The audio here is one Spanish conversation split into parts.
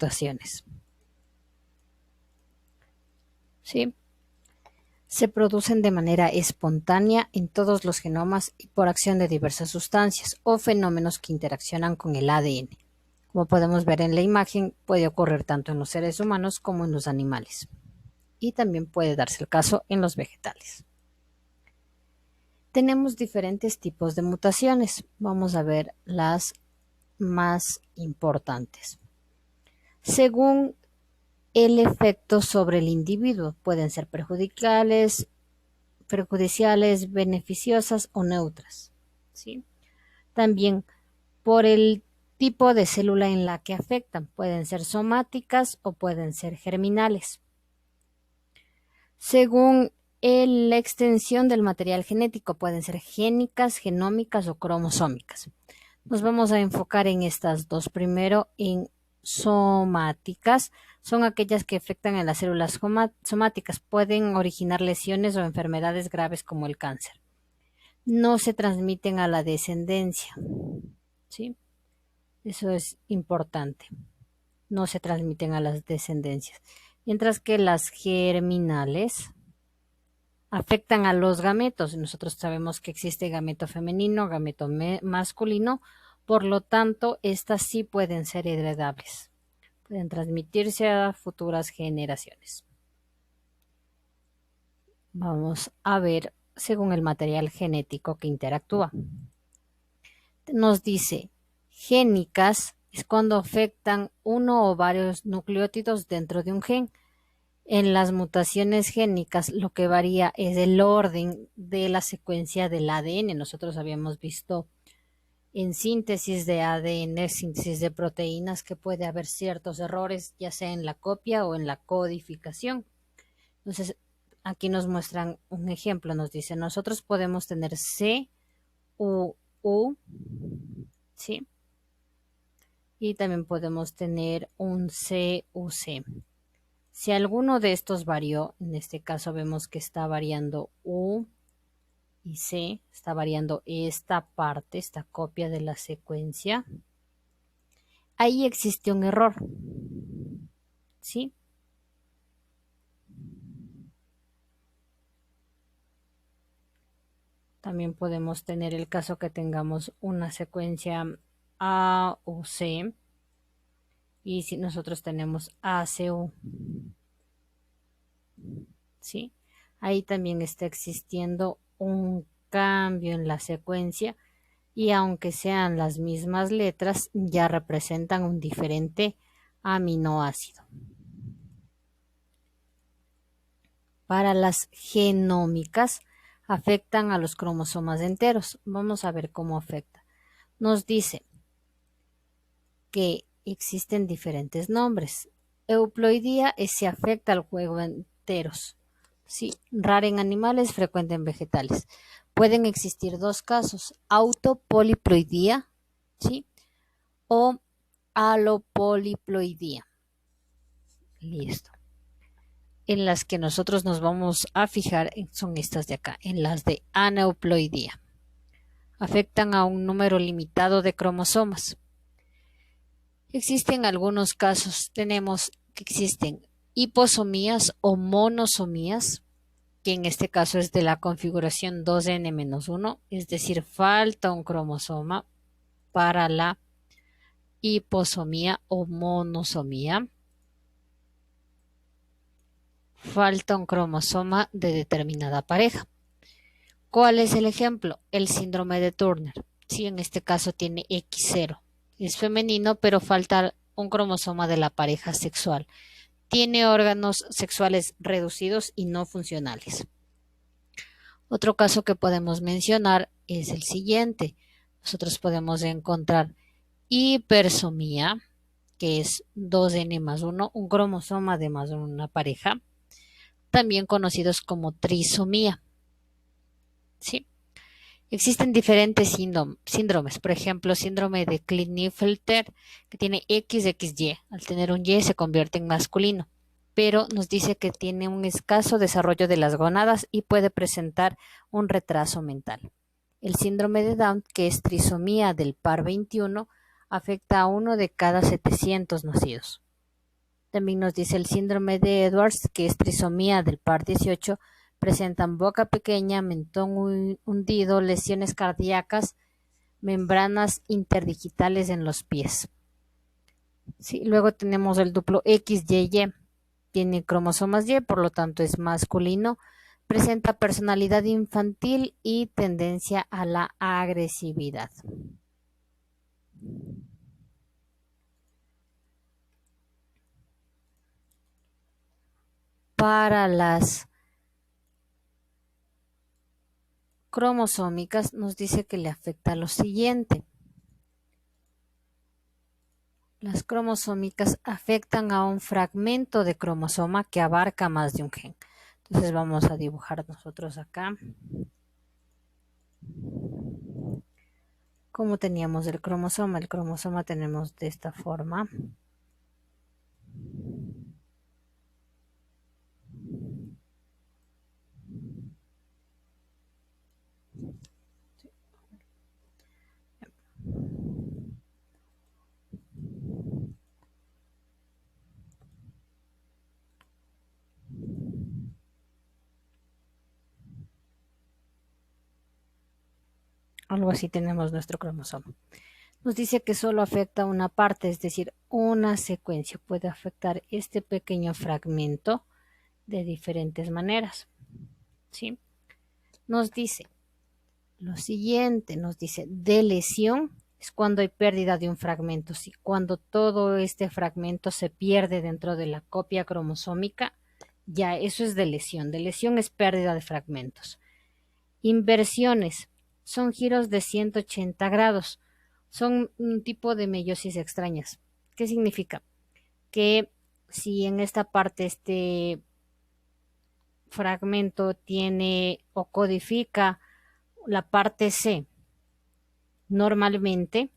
mutaciones. ¿Sí? Se producen de manera espontánea en todos los genomas y por acción de diversas sustancias o fenómenos que interaccionan con el ADN. Como podemos ver en la imagen, puede ocurrir tanto en los seres humanos como en los animales. Y también puede darse el caso en los vegetales. Tenemos diferentes tipos de mutaciones. Vamos a ver las más importantes. Según el efecto sobre el individuo, pueden ser perjudiciales, beneficiosas o neutras. ¿Sí? También por el tipo de célula en la que afectan, pueden ser somáticas o pueden ser germinales. Según la extensión del material genético, pueden ser génicas, genómicas o cromosómicas. Nos vamos a enfocar en estas dos. Primero, en somáticas. Son aquellas que afectan a las células somáticas. Pueden originar lesiones o enfermedades graves como el cáncer. No se transmiten a la descendencia. ¿Sí? Eso es importante. No se transmiten a las descendencias. Mientras que las germinales afectan a los gametos. Nosotros sabemos que existe gameto femenino, gameto masculino, por lo tanto, estas sí pueden ser heredables. Pueden transmitirse a futuras generaciones. Vamos a ver según el material genético que interactúa. Nos dice, génicas es cuando afectan uno o varios nucleótidos dentro de un gen. En las mutaciones génicas lo que varía es el orden de la secuencia del ADN. Nosotros habíamos visto en síntesis de ADN, síntesis de proteínas, que puede haber ciertos errores, ya sea en la copia o en la codificación. Entonces, aquí nos muestran un ejemplo. Nos dice, nosotros podemos tener C, U, ¿sí? Y también podemos tener un C, U, C. Si alguno de estos varió, en este caso vemos que está variando U y C, está variando esta parte, esta copia de la secuencia, ahí existe un error, ¿sí? También podemos tener el caso que tengamos una secuencia A u C, y si nosotros tenemos ACU, ¿sí? Ahí también está existiendo un cambio en la secuencia y aunque sean las mismas letras, ya representan un diferente aminoácido. Para las genómicas, afectan a los cromosomas enteros. Vamos a ver cómo afecta. Nos dice que existen diferentes nombres. Euploidía se afecta al huevo enteros. Sí, rara en animales, frecuente en vegetales. Pueden existir dos casos, autopoliploidía, ¿sí? O alopoliploidía. Listo. En las que nosotros nos vamos a fijar son estas de acá, en las de aneuploidía. Afectan a un número limitado de cromosomas. Existen algunos casos, tenemos que existen hiposomías o monosomías, que en este caso es de la configuración 2n-1, es decir, falta un cromosoma para la hiposomía o monosomía. Falta un cromosoma de determinada pareja. ¿Cuál es el ejemplo? El síndrome de Turner. Sí, en este caso tiene X0. Es femenino, pero falta un cromosoma de la pareja sexual. Tiene órganos sexuales reducidos y no funcionales. Otro caso que podemos mencionar es el siguiente. Nosotros podemos encontrar hipersomía, que es 2n+1, un cromosoma de más una pareja, también conocidos como trisomía. ¿Sí? Existen diferentes síndromes, por ejemplo, síndrome de Klinefelter, que tiene XXY. Al tener un Y se convierte en masculino, pero nos dice que tiene un escaso desarrollo de las gónadas y puede presentar un retraso mental. El síndrome de Down, que es trisomía del par 21, afecta a 1 de cada 700 nacidos. También nos dice el síndrome de Edwards, que es trisomía del par 18, presentan boca pequeña, mentón hundido, lesiones cardíacas, membranas interdigitales en los pies. Sí, luego tenemos el duplo XYY, tiene cromosomas Y, por lo tanto es masculino, presenta personalidad infantil y tendencia a la agresividad. Para las cromosómicas nos dice que le afecta lo siguiente. Las cromosómicas afectan a un fragmento de cromosoma que abarca más de un gen. Entonces vamos a dibujar nosotros acá. ¿Cómo teníamos el cromosoma? El cromosoma tenemos de esta forma. Algo así tenemos nuestro cromosoma. Nos dice que solo afecta una parte, es decir, una secuencia. Puede afectar este pequeño fragmento de diferentes maneras. ¿Sí? Nos dice lo siguiente, nos dice delesión es cuando hay pérdida de un fragmento. Sí, cuando todo este fragmento se pierde dentro de la copia cromosómica, ya eso es delesión. Delesión es pérdida de fragmentos. Inversiones son giros de 180 grados. Son un tipo de meiosis extrañas. ¿Qué significa? Que si en esta parte este fragmento tiene o codifica la parte C, normalmente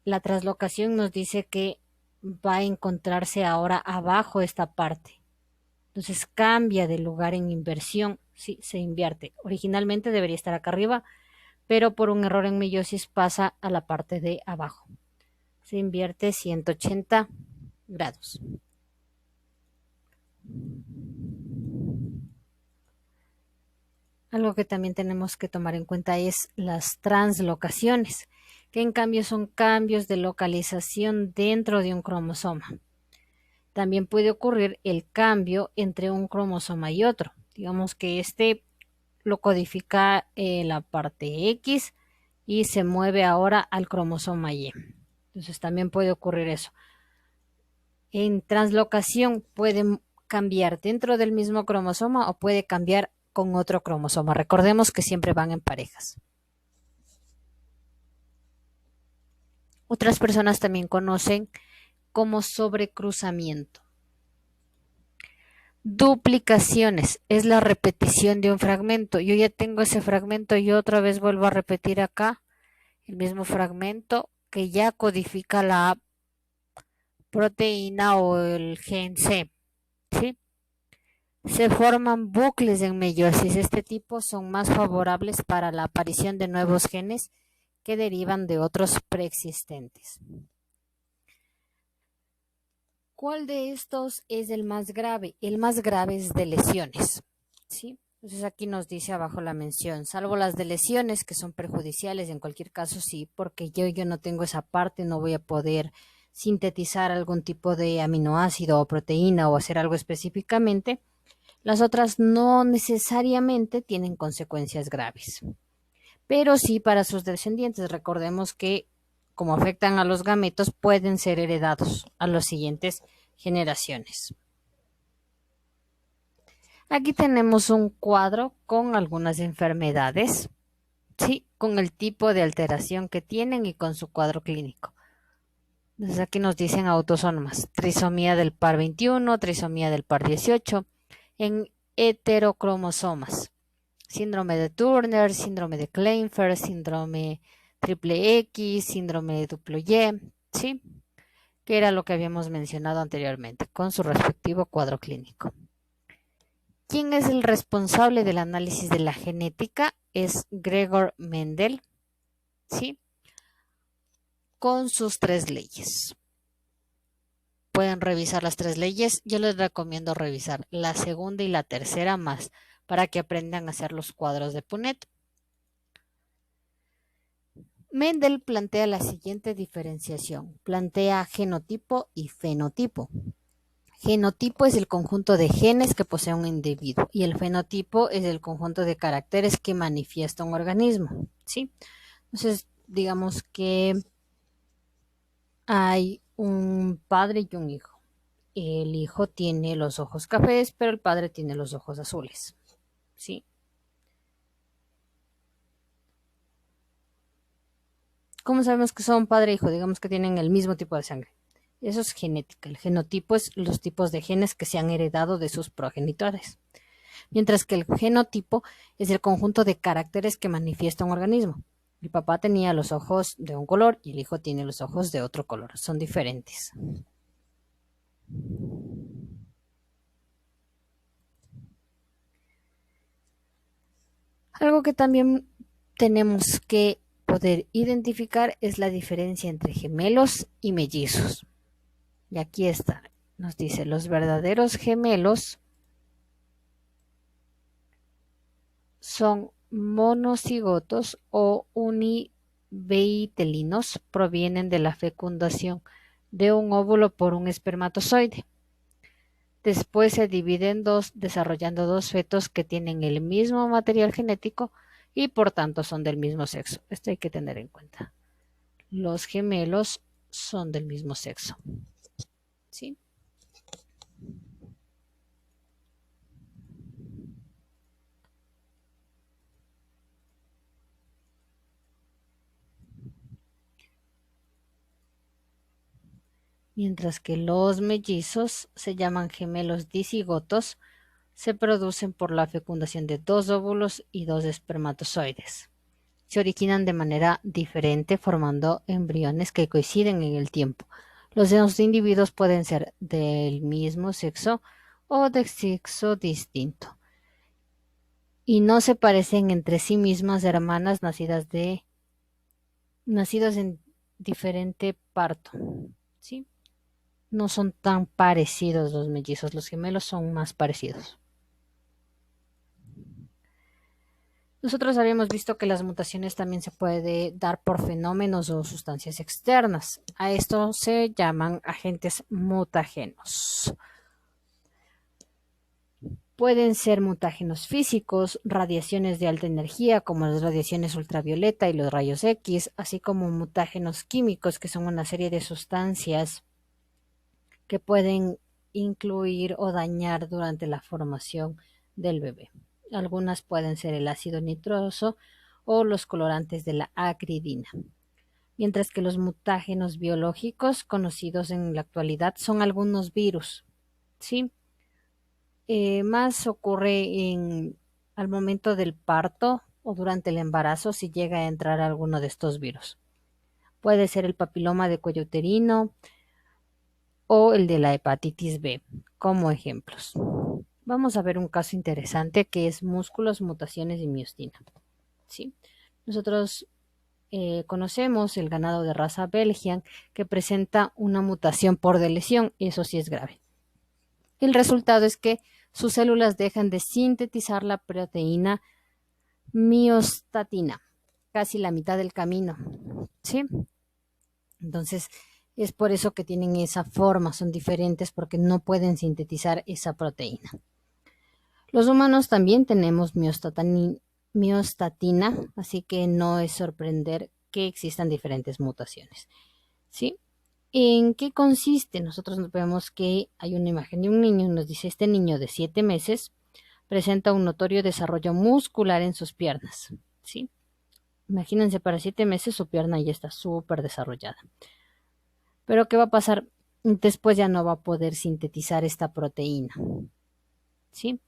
la translocación nos dice que va a encontrarse ahora abajo esta parte. Entonces cambia de lugar en inversión, sí, se invierte. Originalmente debería estar acá arriba, pero por un error en meiosis pasa a la parte de abajo. Se invierte 180 grados. Algo que también tenemos que tomar en cuenta es las translocaciones, que en cambio son cambios de localización dentro de un cromosoma. También puede ocurrir el cambio entre un cromosoma y otro. Digamos que este lo codifica la parte X y se mueve ahora al cromosoma Y. Entonces también puede ocurrir eso. En translocación puede cambiar dentro del mismo cromosoma o puede cambiar con otro cromosoma. Recordemos que siempre van en parejas. Otras personas también conocen como sobrecruzamiento. Duplicaciones es la repetición de un fragmento. Yo ya tengo ese fragmento y otra vez vuelvo a repetir acá el mismo fragmento que ya codifica la proteína o el gen C. ¿Sí? Se forman bucles en meiosis. Este tipo son más favorables para la aparición de nuevos genes que derivan de otros preexistentes. ¿Cuál de estos es el más grave? El más grave es de lesiones. ¿Sí? Entonces aquí nos dice abajo la mención, salvo las de lesiones que son perjudiciales, en cualquier caso sí, porque yo no tengo esa parte, no voy a poder sintetizar algún tipo de aminoácido o proteína o hacer algo específicamente. Las otras no necesariamente tienen consecuencias graves, pero sí para sus descendientes. Recordemos que como afectan a los gametos, pueden ser heredados a las siguientes generaciones. Aquí tenemos un cuadro con algunas enfermedades, ¿sí? Con el tipo de alteración que tienen y con su cuadro clínico. Entonces aquí nos dicen autosómas, trisomía del par 21, trisomía del par 18, en heterocromosomas, síndrome de Turner, síndrome de Klinefelter, síndrome triple X, síndrome de duplo Y, ¿sí? Que era lo que habíamos mencionado anteriormente, con su respectivo cuadro clínico. ¿Quién es el responsable del análisis de la genética? Es Gregor Mendel, ¿sí? Con sus 3 leyes. pueden revisar las tres leyes. Yo les recomiendo revisar la segunda y la tercera más para que aprendan a hacer los cuadros de Punnett. Mendel plantea la siguiente diferenciación. Plantea genotipo y fenotipo. Genotipo es el conjunto de genes que posee un individuo y el fenotipo es el conjunto de caracteres que manifiesta un organismo, ¿sí? Entonces, digamos que hay un padre y un hijo. El hijo tiene los ojos cafés, pero el padre tiene los ojos azules, ¿sí? ¿Cómo sabemos que son padre e hijo? Digamos que tienen el mismo tipo de sangre. Eso es genética. El genotipo es los tipos de genes que se han heredado de sus progenitores. Mientras que el genotipo es el conjunto de caracteres que manifiesta un organismo. El papá tenía los ojos de un color y el hijo tiene los ojos de otro color. Son diferentes. Algo que también tenemos que poder identificar es la diferencia entre gemelos y mellizos. Y aquí está. Nos dice, los verdaderos gemelos son monocigotos o univeitelinos, provienen de la fecundación de un óvulo por un espermatozoide. Después se divide en dos, desarrollando dos fetos que tienen el mismo material genético y por tanto son del mismo sexo. Esto hay que tener en cuenta. Los gemelos son del mismo sexo. ¿Sí? Mientras que los mellizos se llaman gemelos dicigotos, se producen por la fecundación de dos óvulos y dos espermatozoides. Se originan de manera diferente formando embriones que coinciden en el tiempo. Los dos individuos pueden ser del mismo sexo o de sexo distinto y no se parecen entre sí mismas hermanas nacidas en diferente parto, ¿sí? No son tan parecidos los mellizos, los gemelos son más parecidos. Nosotros habíamos visto que las mutaciones también se puede dar por fenómenos o sustancias externas. A esto se llaman agentes mutagénos. Pueden ser mutágenos físicos, radiaciones de alta energía como las radiaciones ultravioleta y los rayos X, así como mutágenos químicos que son una serie de sustancias que pueden incluir o dañar durante la formación del bebé. Algunas pueden ser el ácido nitroso o los colorantes de la acridina. Mientras que los mutágenos biológicos conocidos en la actualidad son algunos virus, ¿sí? Más ocurre al momento del parto o durante el embarazo si llega a entrar alguno de estos virus. Puede ser el papiloma de cuello uterino o el de la hepatitis B, como ejemplos. Vamos a ver un caso interesante que es músculos, mutaciones y miostina. ¿Sí? Nosotros conocemos el ganado de raza Belgian que presenta una mutación por deleción, y eso sí es grave. El resultado es que sus células dejan de sintetizar la proteína miostatina, casi la mitad del camino. ¿Sí? Entonces, es por eso que tienen esa forma, son diferentes porque no pueden sintetizar esa proteína. Los humanos también tenemos miostatina, así que no es sorprender que existan diferentes mutaciones. ¿Sí? ¿En qué consiste? Nosotros vemos que hay una imagen de un niño, nos dice este niño de 7 meses presenta un notorio desarrollo muscular en sus piernas. ¿Sí? Imagínense, para 7 meses su pierna ya está súper desarrollada. Pero ¿qué va a pasar? Después ya no va a poder sintetizar esta proteína. ¿Sí?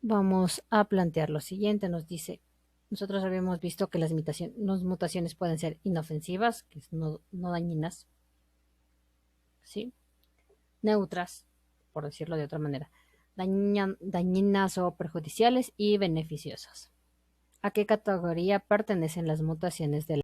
Vamos a plantear lo siguiente. Nos dice, nosotros habíamos visto que las mutaciones pueden ser inofensivas, que es no dañinas, ¿sí? Neutras, por decirlo de otra manera, dañinas o perjudiciales y beneficiosas. ¿A qué categoría pertenecen las mutaciones de